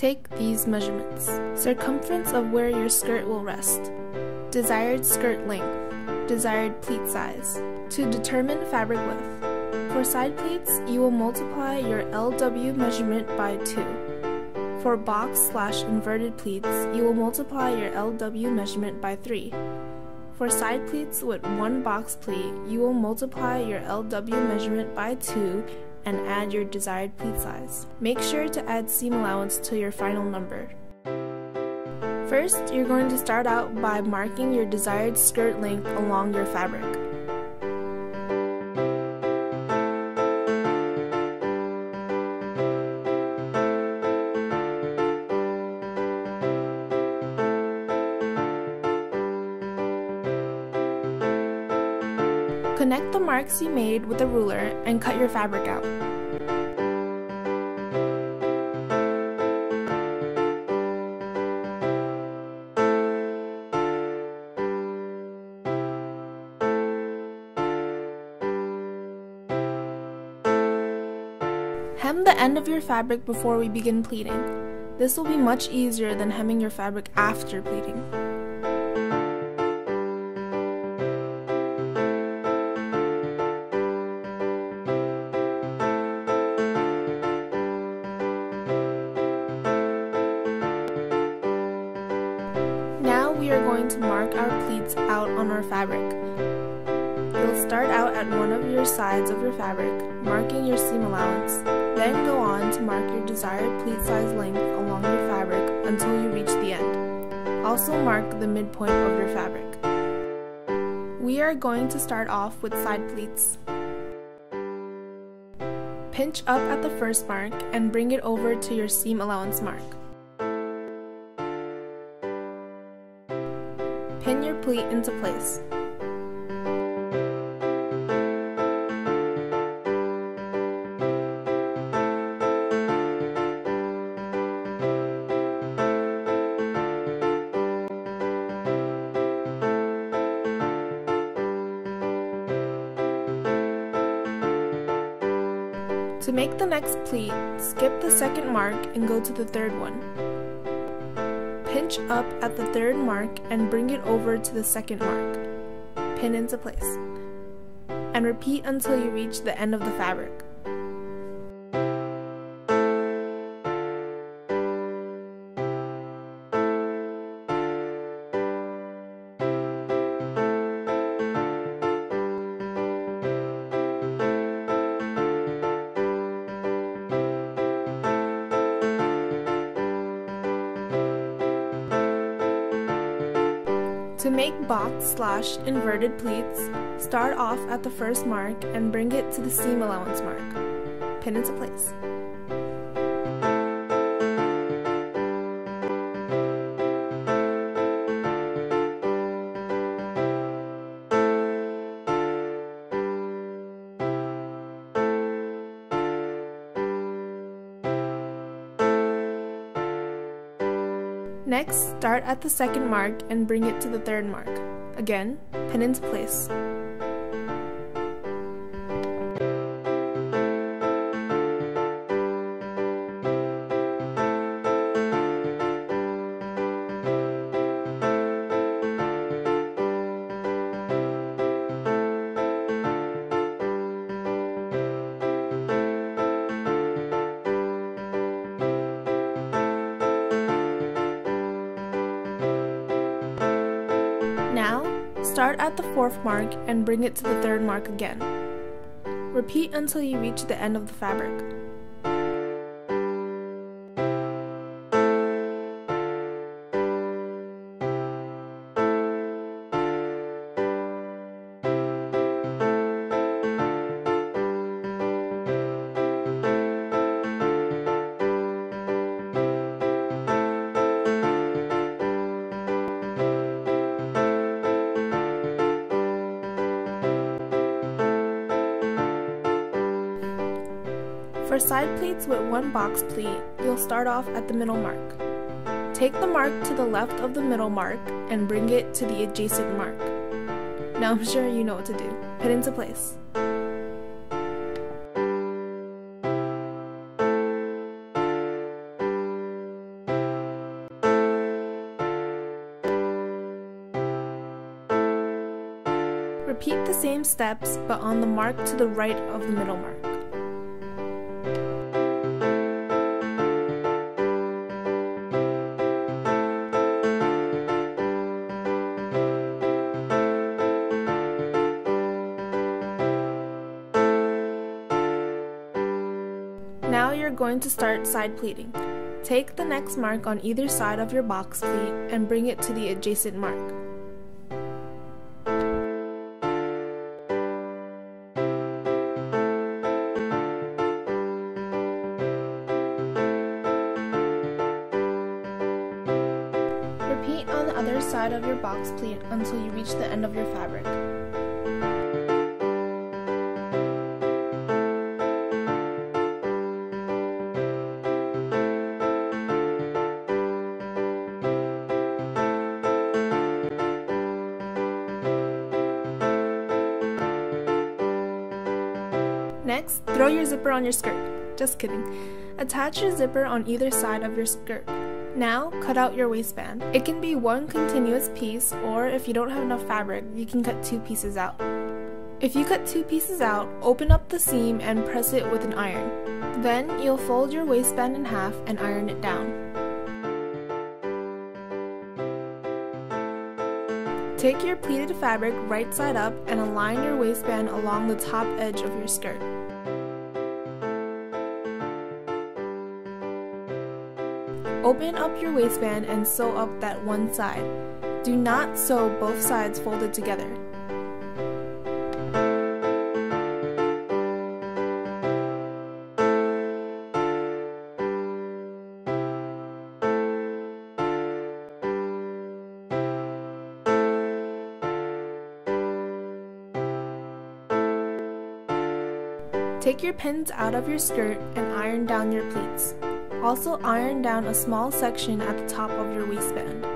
Take these measurements. Circumference of where your skirt will rest. Desired skirt length. Desired pleat size. To determine fabric width. For side pleats, you will multiply your LW measurement by 2. For box/inverted pleats, you will multiply your LW measurement by 3. For side pleats with 1 box pleat, you will multiply your LW measurement by 2 and add your desired pleat size. Make sure to add seam allowance to your final number. First, you're going to start out by marking your desired skirt length along your fabric. Connect the marks you made with a ruler and cut your fabric out. Hem the end of your fabric before we begin pleating. This will be much easier than hemming your fabric after pleating. Now we are going to mark our pleats out on our fabric. You'll start out at one of your sides of your fabric, marking your seam allowance, then go on to mark your desired pleat size length along your fabric until you reach the end. Also mark the midpoint of your fabric. We are going to start off with side pleats. Pinch up at the first mark and bring it over to your seam allowance mark. Pin your pleat into place. To make the next pleat, skip the second mark and go to the third one. Pinch up at the third mark and bring it over to the second mark. Pin into place. And repeat until you reach the end of the fabric. To make box/inverted pleats, start off at the first mark and bring it to the seam allowance mark. Pin into place. Next, start at the second mark and bring it to the third mark. Again, pin into place. Now, start at the fourth mark and bring it to the third mark again. Repeat until you reach the end of the fabric. For side pleats with one box pleat, you'll start off at the middle mark. Take the mark to the left of the middle mark and bring it to the adjacent mark. Now I'm sure you know what to do. Pin into place. Repeat the same steps, but on the mark to the right of the middle mark. Now you're going to start side pleating. Take the next mark on either side of your box pleat and bring it to the adjacent mark. Repeat on the other side of your box pleat until you reach the end of your fabric. Next, throw your zipper on your skirt. Just kidding. Attach your zipper on either side of your skirt. Now, cut out your waistband. It can be one continuous piece, or if you don't have enough fabric, you can cut 2 pieces out. If you cut 2 pieces out, open up the seam and press it with an iron. Then, you'll fold your waistband in half and iron it down. Take your pleated fabric right side up and align your waistband along the top edge of your skirt. Open up your waistband and sew up that one side. Do not sew both sides folded together. Take your pins out of your skirt and iron down your pleats. Also iron down a small section at the top of your waistband.